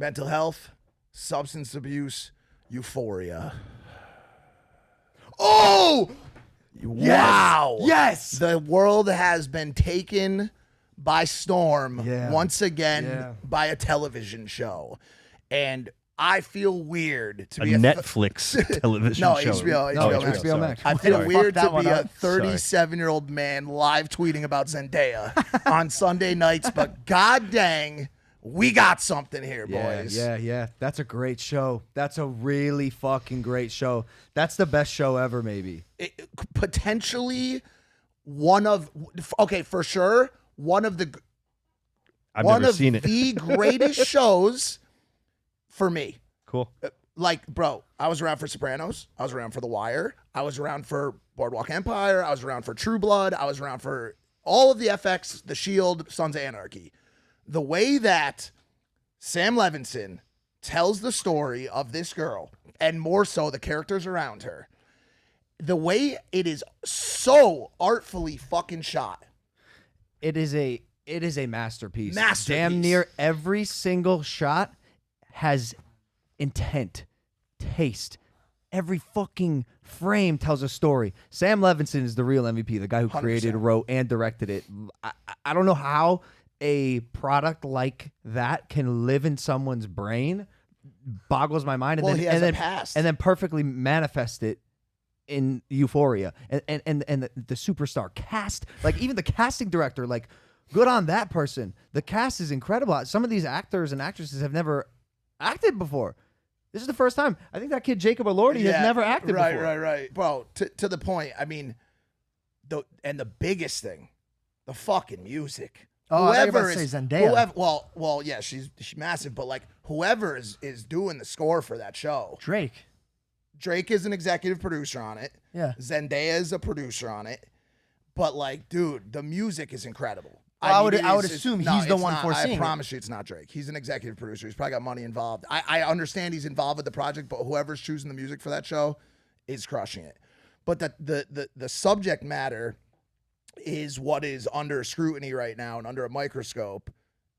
mental health, substance abuse, Euphoria. Oh! Wow. Yes. The world has been taken by storm once again by a television show. And I feel weird to be a Netflix television show. HBO Max. I feel weird to be a 37-year-old man live tweeting about Zendaya on Sunday nights, but god dang, we got something here, boys. Yeah. That's a great show. That's a really fucking great show. That's the best show ever, maybe. Potentially one of, for sure, one of the greatest shows for me. Cool. Like, bro, I was around for Sopranos. I was around for The Wire. I was around for Boardwalk Empire. I was around for True Blood. I was around for all of the FX, The Shield, Sons of Anarchy. The way that Sam Levinson tells the story of this girl, and more so the characters around her, the way it is so artfully fucking shot. It is a masterpiece. Damn near every single shot has intent, taste. Every fucking frame tells a story. Sam Levinson is the real MVP, the guy who 100%. created, wrote, and directed it. I don't know how a product like that can live in someone's brain. Boggles my mind. He has a past. And then perfectly manifest it in Euphoria. And the superstar cast, like even the casting director, like good on that person. The cast is incredible. Some of these actors and actresses have never acted before. This is the first time. I think that kid Jacob Elordi has never acted before. Right. Bro, to the point, I mean, the biggest thing, the fucking music. Oh, whoever I say Zendaya. Well, yeah, she's massive, but like whoever is doing the score for that show. Drake is an executive producer on it. Yeah. Zendaya is a producer on it. But like, dude, the music is incredible. Well, I would assume he's the one foreseeing it. I promise you it's not Drake. He's an executive producer. He's probably got money involved. I understand he's involved with the project, but whoever's choosing the music for that show is crushing it. But the subject matter is what is under scrutiny right now and under a microscope,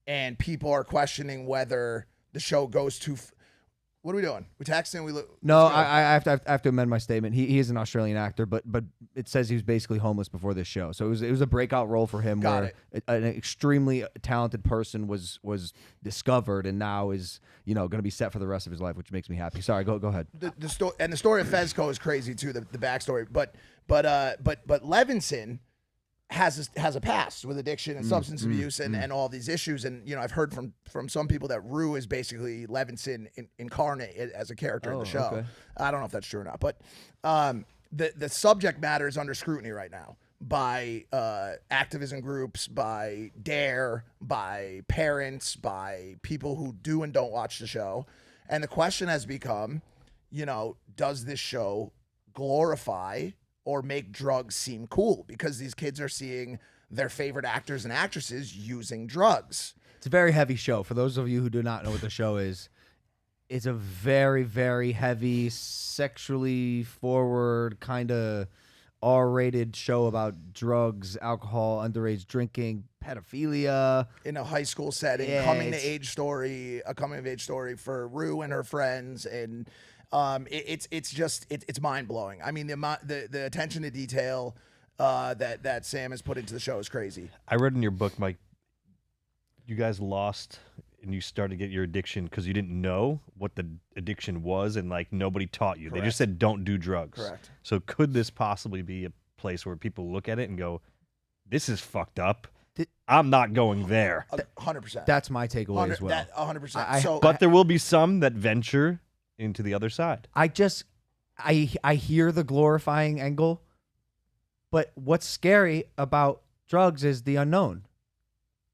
and people are questioning whether the show goes too. What are we doing? We texting? No, I have to amend my statement. He is an Australian actor, but it says he was basically homeless before this show. So it was a breakout role for him, where an extremely talented person was discovered and now is going to be set for the rest of his life, which makes me happy. Sorry, go ahead. The story, and the story of Fezco is crazy too. The backstory, but Levinson has a past with addiction and substance abuse and all these issues. And, I've heard from some people that Rue is basically Levinson incarnate as a character in the show. Okay. I don't know if that's true or not, but the subject matter is under scrutiny right now by activism groups, by DARE, by parents, by people who do and don't watch the show. And the question has become, does this show glorify or make drugs seem cool? Because these kids are seeing their favorite actors and actresses using drugs. It's a very heavy show. For those of you who do not know what the show is, it's a very, very heavy, sexually forward, kind of R-rated show about drugs, alcohol, underage drinking, pedophilia. In a high school setting, a coming of age story for Rue and her friends. And it's mind blowing. I mean, the attention to detail that Sam has put into the show is crazy. I read in your book, Mike, you guys lost and you started to get your addiction because you didn't know what the addiction was, and like nobody taught you. Correct. They just said don't do drugs. Correct. So could this possibly be a place where people look at it and go, "This is fucked up. I'm not going there." 100%. That's my takeaway as well. 100%. But there will be some that venture into the other side. I hear the glorifying angle, but what's scary about drugs is the unknown.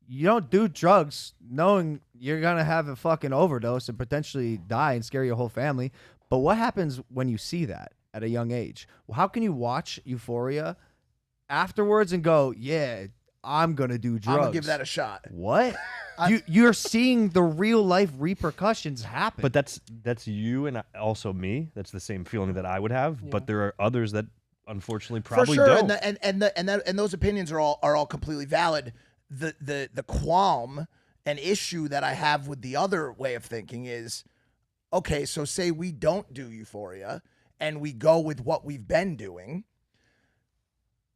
You don't do drugs knowing you're going to have a fucking overdose and potentially die and scare your whole family. But what happens when you see that at a young age? Well, how can you watch Euphoria afterwards and go, yeah, I'm going to do drugs? I'm going to give that a shot. What? You're seeing the real life repercussions happen. But that's you and also me. That's the same feeling that I would have. Yeah. But there are others that unfortunately probably For sure, don't. And those opinions are all completely valid. The qualm an issue that I have with the other way of thinking is, okay, so say we don't do Euphoria and we go with what we've been doing.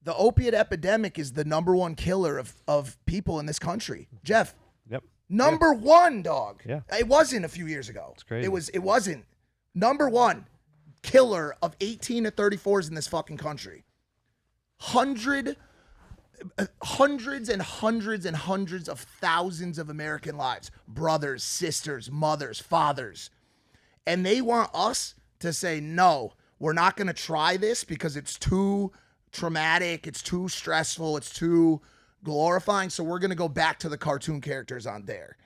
The opiate epidemic is the #1 killer of people in this country. Jeff. Yep. Number one, dog. Yeah. It wasn't a few years ago. It's crazy. It wasn't. #1 killer of 18 to 34s in this fucking country. Hundreds and hundreds and hundreds of thousands of American lives. Brothers, sisters, mothers, fathers. And they want us to say, no, we're not going to try this because it's too traumatic, it's too stressful, it's too glorifying, so we're going to go back to the cartoon characters on Dare.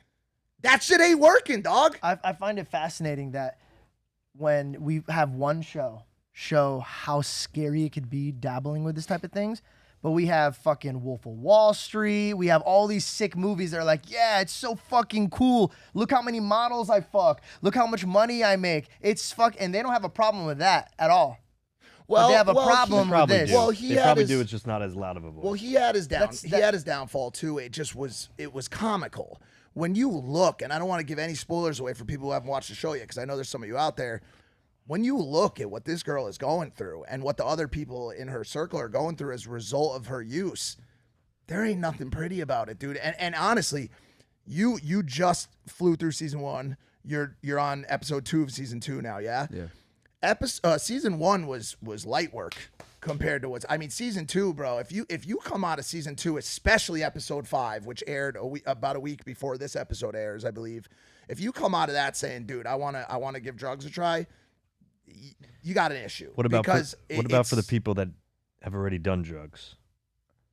That shit ain't working, dog. I find it fascinating that when we have one show how scary it could be dabbling with this type of things, but we have fucking Wolf of Wall Street, we have all these sick movies that are like, yeah, it's so fucking cool. Look how many models I fuck. Look how much money I make. And they don't have a problem with that at all. Well, but they have a problem with this. Well, they probably do. It's just not as loud of a voice. Well, he had his downfall too. It was comical. When you look, and I don't want to give any spoilers away for people who haven't watched the show yet, because I know there's some of you out there. When you look at what this girl is going through and what the other people in her circle are going through as a result of her use, there ain't nothing pretty about it, dude. And honestly, you just flew through season 1. You're on episode 2 of season 2 now, yeah? Yeah. Season 1 was light work compared to season 2, bro. If you come out of season 2, especially episode 5, which aired about a week before this episode airs, I believe. If you come out of that saying, dude, I wanna give drugs a try, you got an issue. What about for the people that have already done drugs,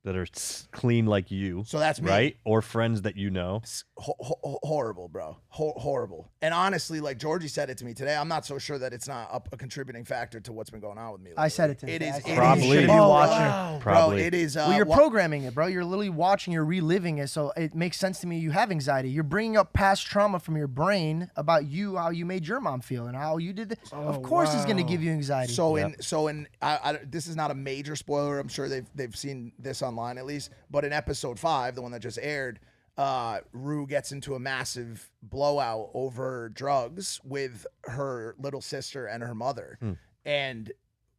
that are clean like you? So that's me, right? Or friends that you know. Horrible, bro. Horrible. And honestly, like Georgie said it to me today, I'm not so sure that it's not a contributing factor to what's been going on with me lately. I said it to him. It is probably. You should be watching. Wow. Probably. Bro, it is. Well, you're programming it, bro. You're literally watching. You're reliving it. So it makes sense to me. You have anxiety. You're bringing up past trauma from your brain about you, how you made your mom feel, and how you did it. Of course, it's going to give you anxiety. So this is not a major spoiler. I'm sure they've seen this online at least. But in episode 5, the one that just aired, Rue gets into a massive blowout over drugs with her little sister and her mother. And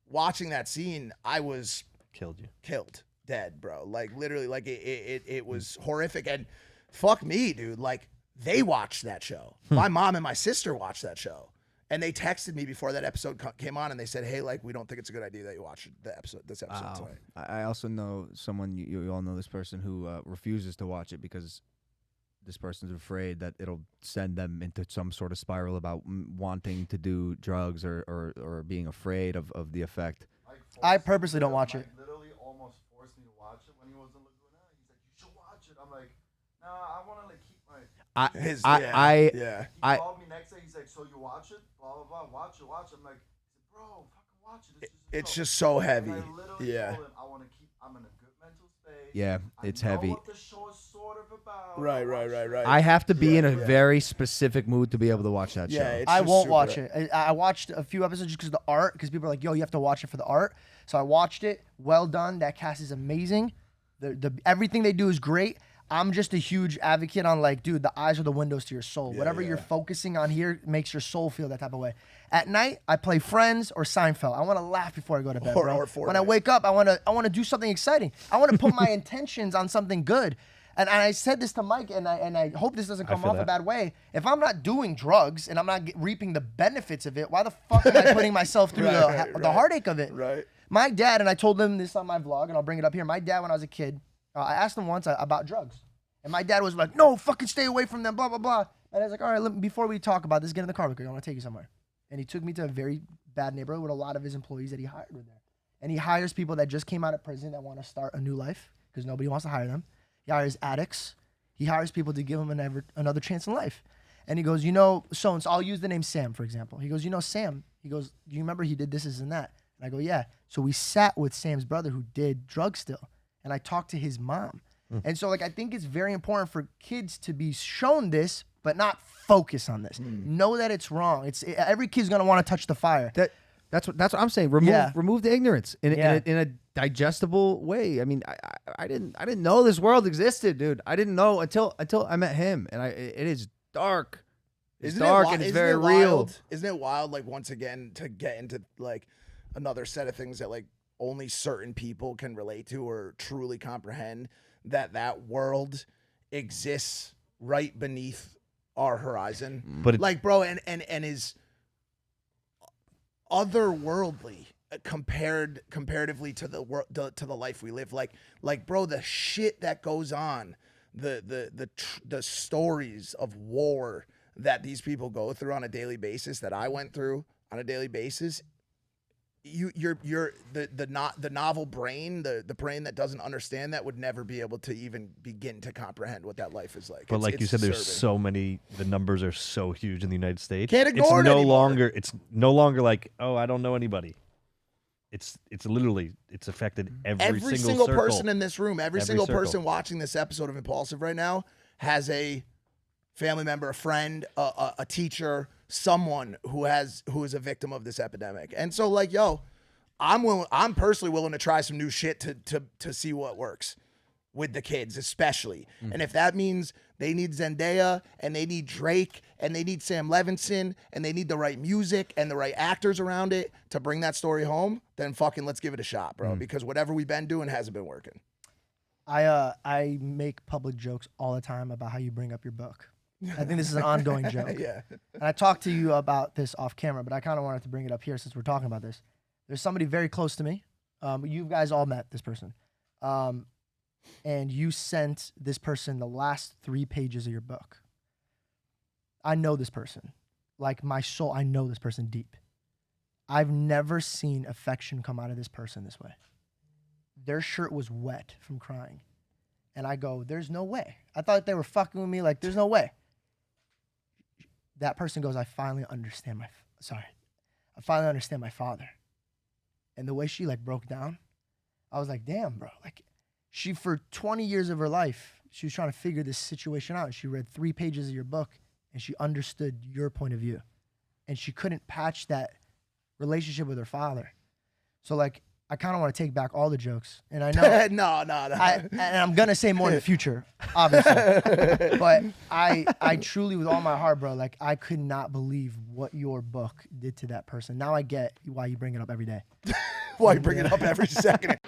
watching that scene, I was killed, dead, bro. Like literally, like it was horrific. And fuck me, dude. Like they watched that show. My mom and my sister watched that show. And they texted me before that episode came on, and they said, "Hey, like, we don't think it's a good idea that you watch this episode tonight." I also know someone, you all know this person who refuses to watch it because this person's afraid that it'll send them into some sort of spiral about wanting to do drugs or being afraid of the effect. I purposely don't watch it. Literally almost forced me to watch it when he was in Laguna. He's like, "You should watch it." I'm like, "Nah, I want to like keep my." He called me next day. He's like, "So you watch it? Blah blah blah. Watch it. I'm like, "Bro, fucking watch it. It's just so heavy." And I literally told him, "I want to keep. I'm in a good mental space. Yeah, it's heavy. I know what the show is sort of about. Right. I have to be in a very specific mood to be able to watch that show. I won't watch it. I watched a few episodes just because of the art, because people are like, "Yo, you have to watch it for the art." So I watched it. Well done. That cast is amazing. The everything they do is great. I'm just a huge advocate on like, dude, the eyes are the windows to your soul. Whatever you're focusing on here makes your soul feel that type of way. At night, I play Friends or Seinfeld. I want to laugh before I go to bed, bro. When I wake up, I want to do something exciting. I want to put my intentions on something good. And I said this to Mike, and I hope this doesn't come off a bad way. If I'm not doing drugs and I'm not reaping the benefits of it, why the fuck am I putting myself through the heartache of it? Right. My dad, and I told him this on my vlog, and I'll bring it up here. My dad, when I was a kid, I asked him once about drugs. And my dad was like, "No, fucking stay away from them, blah, blah, blah." And I was like, "All right, before we talk about this, get in the car real quick. I want to take you somewhere." And he took me to a very bad neighborhood with a lot of his employees that he hired were there. And he hires people that just came out of prison that want to start a new life because nobody wants to hire them. He hires addicts. He hires people to give them another chance in life. And he goes, so I'll use the name Sam, for example. He goes, Sam, he goes, "Do you remember he did this and that?" And I go, "Yeah." So we sat with Sam's brother who did drugs still. And I talked to his mom. And so, like, I think it's very important for kids to be shown this, but not focus on this. Know that it's wrong. Every kid's gonna want to touch the fire. That's what I'm saying. Remove the ignorance in digestible way. I mean, I didn't know this world existed, dude. I didn't know until I met him, and it is dark. It's dark and it's very real. Isn't it wild? Like once again, to get into like another set of things that like only certain people can relate to or truly comprehend, that world exists right beneath our horizon. But like, bro, and is otherworldly comparatively to the world, to the life we live. Like, bro, the shit that goes on, the stories of war that these people go through on a daily basis, that I went through on a daily basis. You're the novel brain, the brain that doesn't understand that would never be able to even begin to comprehend what that life is like. But like you said, there's disturbing. so many. The numbers are so huge in the United States. Can't ignore it anymore. It's no longer like, oh, I don't know anybody. It's literally affected every single circle. person in this room, every single circle. person watching this episode of Impaulsive right now has a family member, a friend, a teacher, someone who is a victim of this epidemic. And so like, yo, I'm personally willing to try some new shit to see what works with the kids, especially. And if that means they need Zendaya and they need Drake and they need Sam Levinson and they need the right music and the right actors around it to bring that story home, then fucking let's give it a shot, bro. Because whatever we've been doing hasn't been working. I make public jokes all the time about how you bring up your book. I think this is an ongoing joke. Yeah. And I talked to you about this off camera, but I kind of wanted to bring it up here since we're talking about this. There's somebody very close to me. You guys all met this person. And you sent this person the last 3 pages of your book. I know this person. Like my soul, I know this person deep. I've never seen affection come out of this person this way. Their shirt was wet from crying. And I go, there's no way. I thought they were fucking with me. Like, there's no way. That person goes, I finally understand my father. And the way she like broke down, I was like, damn, bro. Like, she, for 20 years of her life, she was trying to figure this situation out. She read 3 pages of your book and she understood your point of view. And she couldn't patch that relationship with her father. So like, I kind of want to take back all the jokes. And I know no. and I'm going to say more in the future, obviously. But I truly, with all my heart, bro, like I could not believe what your book did to that person. Now I get why you bring it up every day. Why you bring it up every second.